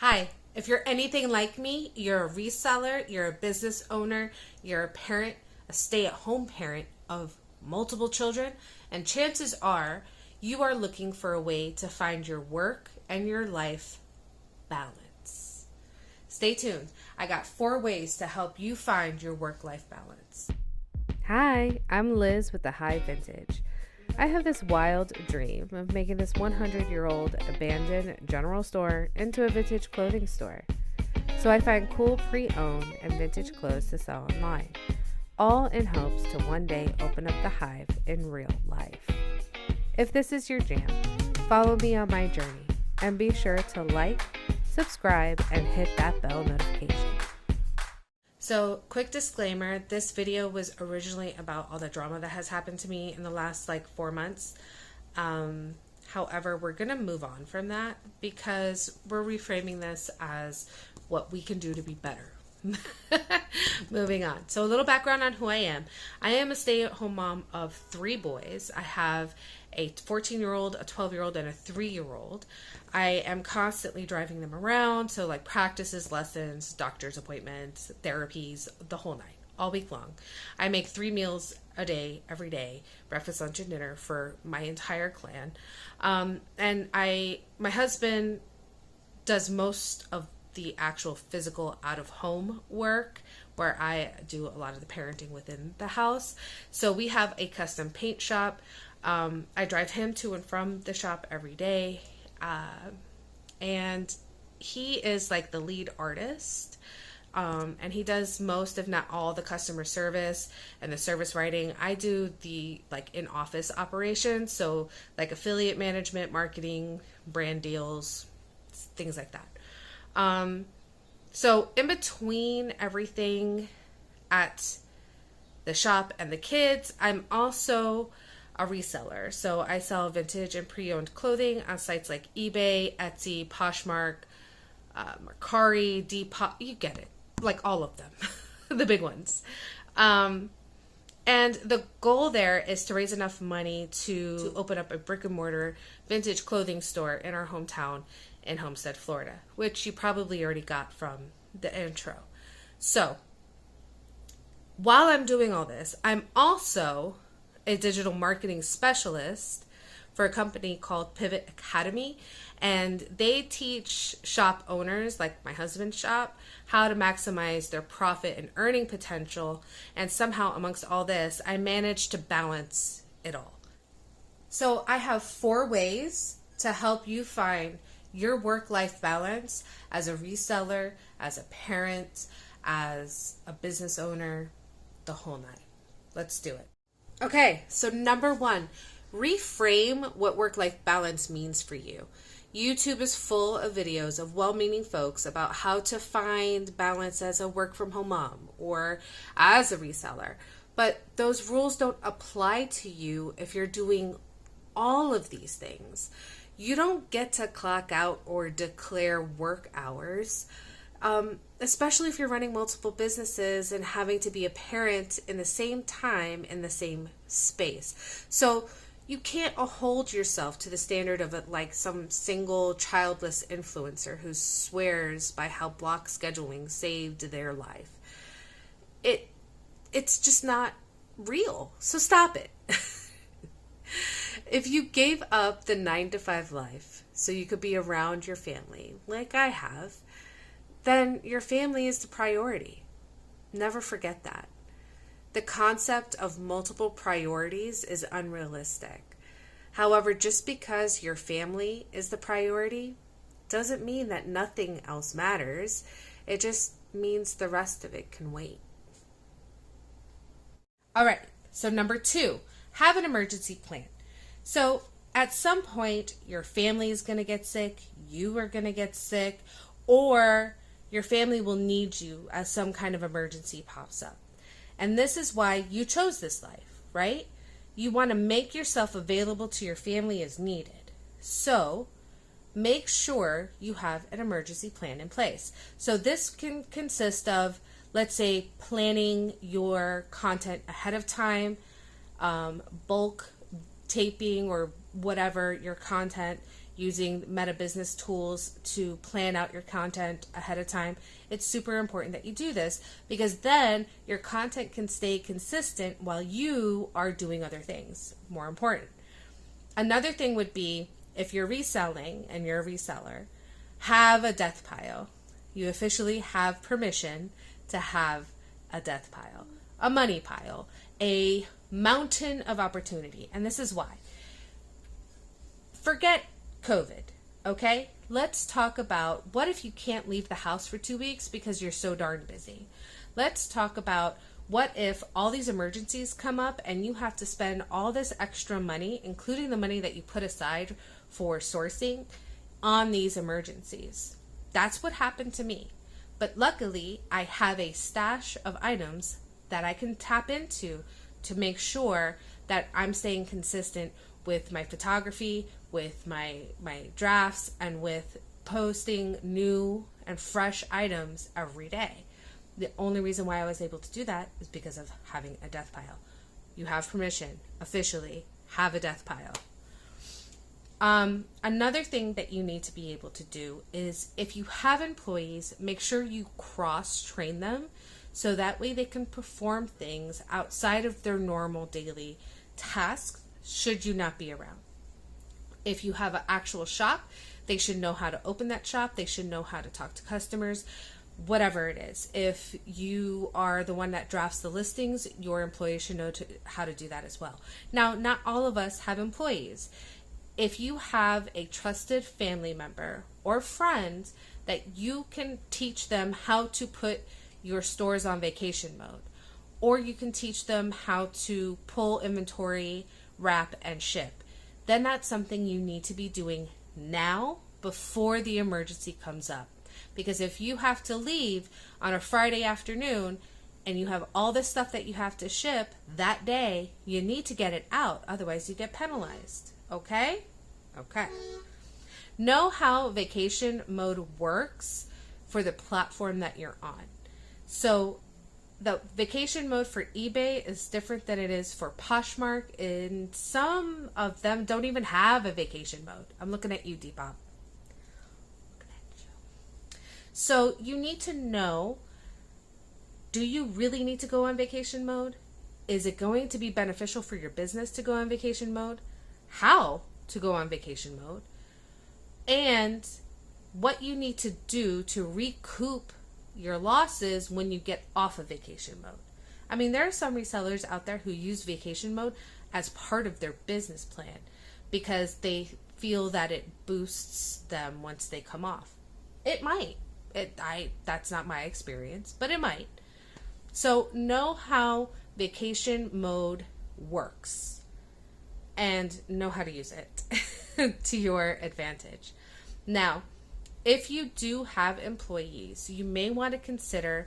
Hi, if you're anything like me, you're a reseller, you're a business owner, you're a parent, a stay at home parent of multiple children, and chances are you are looking for a way to find your work and your life balance. Stay tuned. I got 4 ways to help you find your work life balance. Hi, I'm Liz with the High Vintage. I have this wild dream of making this 100-year-old abandoned general store into a vintage clothing store. So I find cool pre-owned and vintage clothes to sell online, all in hopes to one day open up the Hive in real life. If this is your jam, follow me on my journey and be sure to like, subscribe, and hit that bell notification. So, quick disclaimer, this video was originally about all the drama that has happened to me in the last 4 months. However, we're going to move on from that because we're reframing this as what we can do to be better. Moving on. So, a little background on who I am. I am a stay-at-home mom of 3 boys. I have a 14-year-old, a 12-year-old, and a 3-year-old. I am constantly driving them around, so practices, lessons, doctor's appointments, therapies, the whole nine, all week long. I make 3 meals a day, every day, breakfast, lunch, and dinner for my entire clan. And my husband does most of the actual physical out-of-home work, where I do a lot of the parenting within the house. So we have a custom paint shop. I drive him to and from the shop every day. And he is the lead artist. And he does most, if not all, the customer service and the service writing. I do the in-office operations. So affiliate management, marketing, brand deals, things like that. So in between everything at the shop and the kids, I'm also a reseller. So I sell vintage and pre-owned clothing on sites like eBay, Etsy, Poshmark, Mercari, Depop, you get it, all of them, the big ones. And the goal there is to raise enough money to open up a brick and mortar vintage clothing store in our hometown in Homestead, Florida, which you probably already got from the intro. So while I'm doing all this, I'm also a digital marketing specialist for a company called Pivot Academy, and they teach shop owners, like my husband's shop, how to maximize their profit and earning potential. And somehow amongst all this, I managed to balance it all. So I have 4 ways to help you find your work-life balance as a reseller, as a parent, as a business owner, the whole nine. Let's do it. Okay, so number 1, reframe what work-life balance means for you. YouTube is full of videos of well-meaning folks about how to find balance as a work-from-home mom or as a reseller. But those rules don't apply to you if you're doing all of these things. You don't get to clock out or declare work hours, especially if you're running multiple businesses and having to be a parent in the same time in the same space. So you can't hold yourself to the standard of some single childless influencer who swears by how block scheduling saved their life. It's just not real. So stop it. If you gave up the 9-to-5 life so you could be around your family, like I have, then your family is the priority. Never forget that. The concept of multiple priorities is unrealistic. However, just because your family is the priority doesn't mean that nothing else matters. It just means the rest of it can wait. All right, so number 2, have an emergency plan. So at some point, your family is going to get sick, you are going to get sick, or your family will need you as some kind of emergency pops up. And this is why you chose this life, right? You want to make yourself available to your family as needed. So make sure you have an emergency plan in place. So this can consist of, let's say, planning your content ahead of time, bulk taping or whatever your content using Meta Business tools to plan out your content ahead of time. It's super important that you do this because then your content can stay consistent while you are doing other things more important. Another thing would be if you're reselling and you're a reseller, have a death pile. You officially have permission to have a death pile, a money pile, a mountain of opportunity. And this is why. Forget COVID, okay? Let's talk about what if you can't leave the house for 2 weeks because you're so darn busy. Let's talk about what if all these emergencies come up and you have to spend all this extra money, including the money that you put aside for sourcing, on these emergencies. That's what happened to me. But luckily, I have a stash of items that I can tap into to make sure that I'm staying consistent with my photography, with my drafts, and with posting new and fresh items every day. The only reason why I was able to do that is because of having a death pile. You have permission, officially, have a death pile. Another thing that you need to be able to do is if you have employees, make sure you cross-train them so that way they can perform things outside of their normal daily tasks should you not be around. If you have an actual shop, they should know how to open that shop. They should know how to talk to customers, whatever it is. If you are the one that drafts the listings, your employees should know how to do that as well. Now, not all of us have employees. If you have a trusted family member or friend that you can teach them how to put your stores on vacation mode, or you can teach them how to pull inventory, wrap, and ship, then that's something you need to be doing now before the emergency comes up. Because if you have to leave on a Friday afternoon and you have all this stuff that you have to ship that day, you need to get it out. Otherwise, you get penalized. Okay? Okay. Know how vacation mode works for the platform that you're on. So the vacation mode for eBay is different than it is for Poshmark, and some of them don't even have a vacation mode. I'm looking at you, Deepop. So you need to know, do you really need to go on vacation mode? Is it going to be beneficial for your business to go on vacation mode? How to go on vacation mode? And what you need to do to recoup your losses when you get off of vacation mode. I mean, there are some resellers out there who use vacation mode as part of their business plan because they feel that it boosts them once they come off. It might. That's not my experience, but it might. So know how vacation mode works and know how to use it to your advantage. Now, if you do have employees, you may want to consider,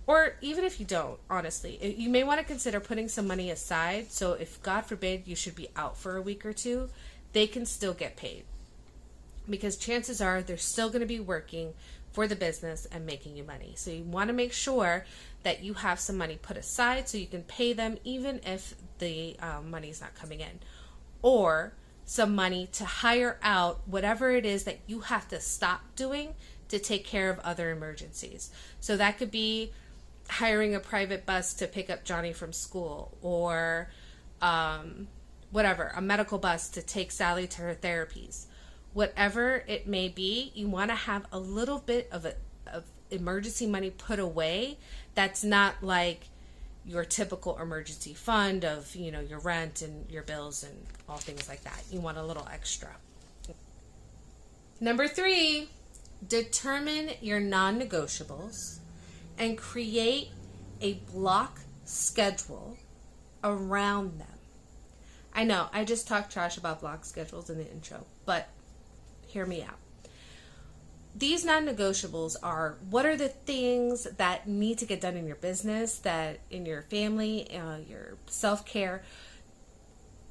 or even if you don't, honestly, you may want to consider putting some money aside. So if, God forbid, you should be out for a week or two, they can still get paid. Because chances are they're still going to be working for the business and making you money. So you want to make sure that you have some money put aside so you can pay them even if the money is not coming in. Or some money to hire out whatever it is that you have to stop doing to take care of other emergencies. So that could be hiring a private bus to pick up Johnny from school, or whatever, a medical bus to take Sally to her therapies. Whatever it may be, you want to have a little bit of emergency money put away that's not like your typical emergency fund of, your rent and your bills and all things like that. You want a little extra. Number 3, determine your non-negotiables and create a block schedule around them. I know, I just talked trash about block schedules in the intro, but hear me out. These non-negotiables are, what are the things that need to get done in your business, that in your family, your self-care.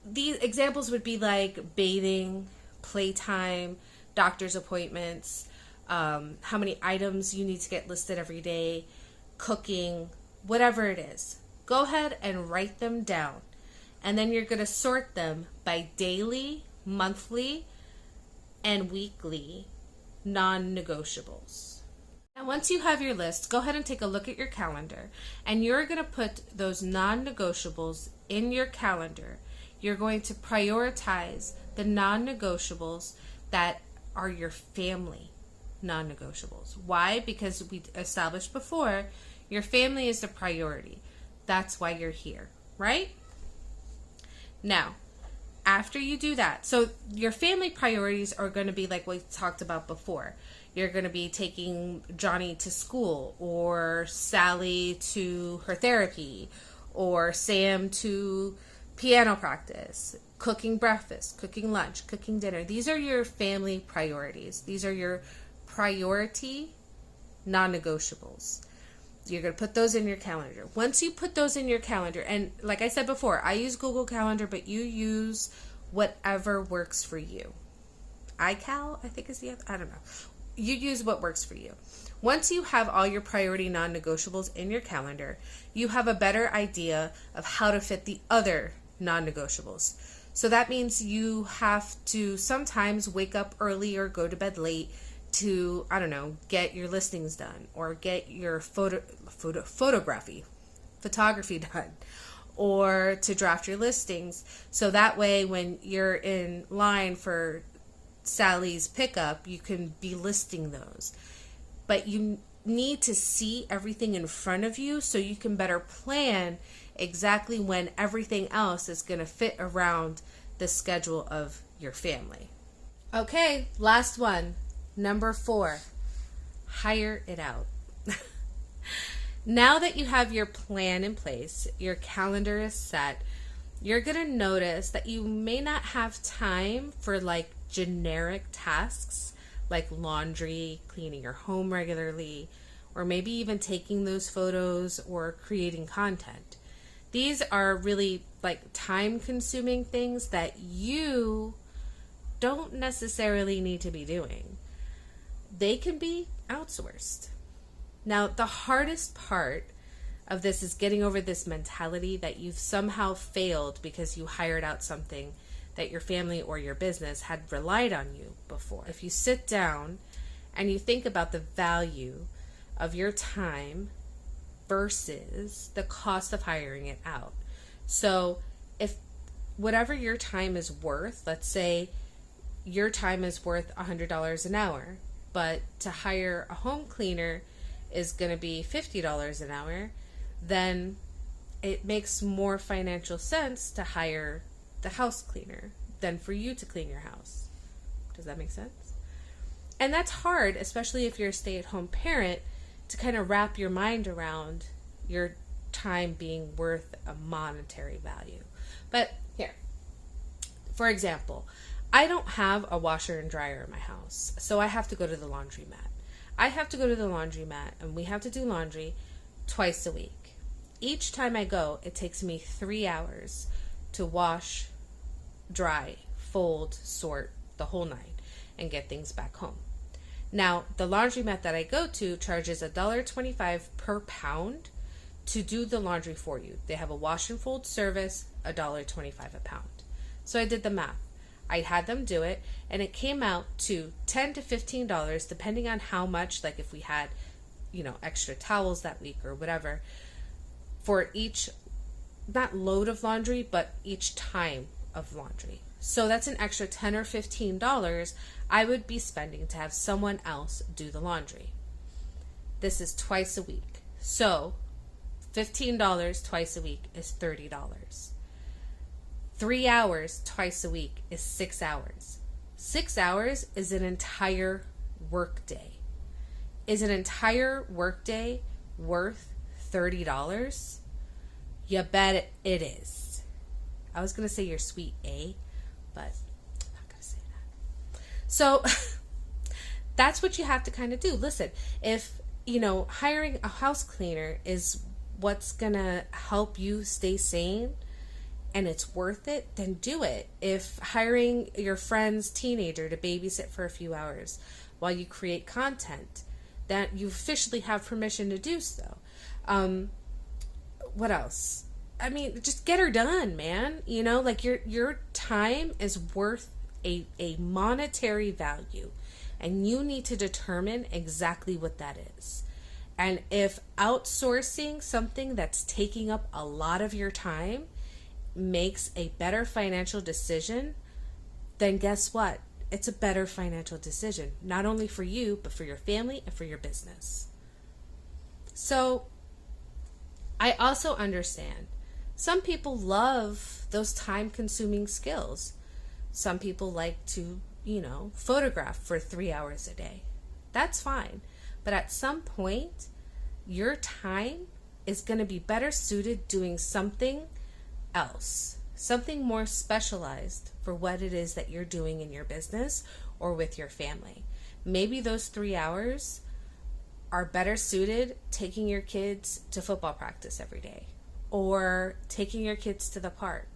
These examples would be like bathing, playtime, doctor's appointments, how many items you need to get listed every day, cooking, whatever it is. Go ahead and write them down. And then you're going to sort them by daily, monthly, and weekly non-negotiables. And once you have your list, go ahead and take a look at your calendar, and you're going to put those non-negotiables in your calendar. You're going to prioritize the non-negotiables that are your family non-negotiables. Why? Because we established before, your family is the priority. That's why you're here, right? Now, after you do that, so your family priorities are going to be like we talked about before. You're going to be taking Johnny to school, or Sally to her therapy, or Sam to piano practice, cooking breakfast, cooking lunch, cooking dinner. These are your family priorities. These are your priority non-negotiables. You're going to put those in your calendar. Once you put those in your calendar, and like I said before, I use Google Calendar, but you use whatever works for you. iCal, I think is the other, I don't know. You use what works for you. Once you have all your priority non-negotiables in your calendar, you have a better idea of how to fit the other non-negotiables. So that means you have to sometimes wake up early or go to bed late to, I don't know, get your listings done, or get your photography done, or to draft your listings. So that way when you're in line for Sally's pickup, you can be listing those. But you need to see everything in front of you so you can better plan exactly when everything else is going to fit around the schedule of your family. Okay, last one. Number 4, hire it out. Now that you have your plan in place, your calendar is set, you're going to notice that you may not have time for like generic tasks like laundry, cleaning your home regularly, or maybe even taking those photos or creating content. These are really like time-consuming things that you don't necessarily need to be doing. They can be outsourced. Now, the hardest part of this is getting over this mentality that you've somehow failed because you hired out something that your family or your business had relied on you before. If you sit down and you think about the value of your time versus the cost of hiring it out. So if whatever your time is worth, let's say your time is worth $100 an hour, but to hire a home cleaner is going to be $50 an hour, then it makes more financial sense to hire the house cleaner than for you to clean your house. Does that make sense? And that's hard, especially if you're a stay-at-home parent, to kind of wrap your mind around your time being worth a monetary value. But here, for example, I don't have a washer and dryer in my house, so I have to go to the laundromat. And we have to do laundry twice a week. Each time I go, it takes me 3 hours to wash, dry, fold, sort, the whole nine, and get things back home. Now, the laundromat that I go to charges $1.25 per pound to do the laundry for you. They have a wash and fold service, $1.25 a pound. So I did the math. I had them do it, and it came out to $10 to $15, depending on how much, like if we had, extra towels that week or whatever, for each, not load of laundry, but each time of laundry. So that's an extra $10 or $15 I would be spending to have someone else do the laundry. This is twice a week. So $15 twice a week is $30. 3 hours twice a week is 6 hours. 6 hours is an entire work day. Is an entire work day worth $30? You bet it is. I was going to say your sweet A, but I'm not going to say that. So that's what you have to kind of do. Listen, if, hiring a house cleaner is what's going to help you stay sane, and it's worth it, then do it. If hiring your friend's teenager to babysit for a few hours while you create content, that you officially have permission to do so. What else? I mean, just get her done, man. Like your time is worth a monetary value, and you need to determine exactly what that is. And if outsourcing something that's taking up a lot of your time makes a better financial decision, then guess what? It's a better financial decision, not only for you, but for your family and for your business. So I also understand some people love those time-consuming skills. Some people like to, photograph for 3 hours a day. That's fine. But at some point, your time is going to be better suited doing something else, something more specialized for what it is that you're doing in your business or with your family. Maybe those 3 hours are better suited taking your kids to football practice every day, or taking your kids to the park,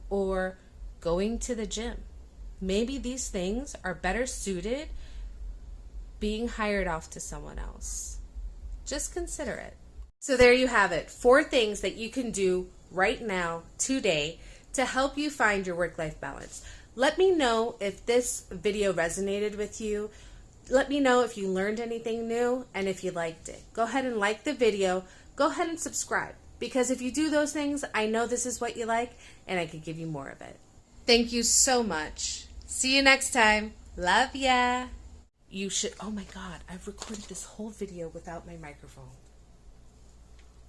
or going to the gym. Maybe these things are better suited being hired off to someone else. Just consider it. So there you have it. 4 things that you can do right now, today, to help you find your work-life balance. Let me know if this video resonated with you. Let me know if you learned anything new and if you liked it. Go ahead and like the video. Go ahead and subscribe, because if you do those things, I know this is what you like and I could give you more of it. Thank you so much. See you next time. Love ya. You should, oh my God, I've recorded this whole video without my microphone.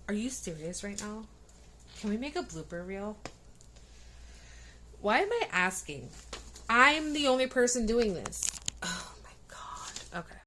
Are you serious right now? Can we make a blooper reel? Why am I asking? I'm the only person doing this. Oh my God. Okay.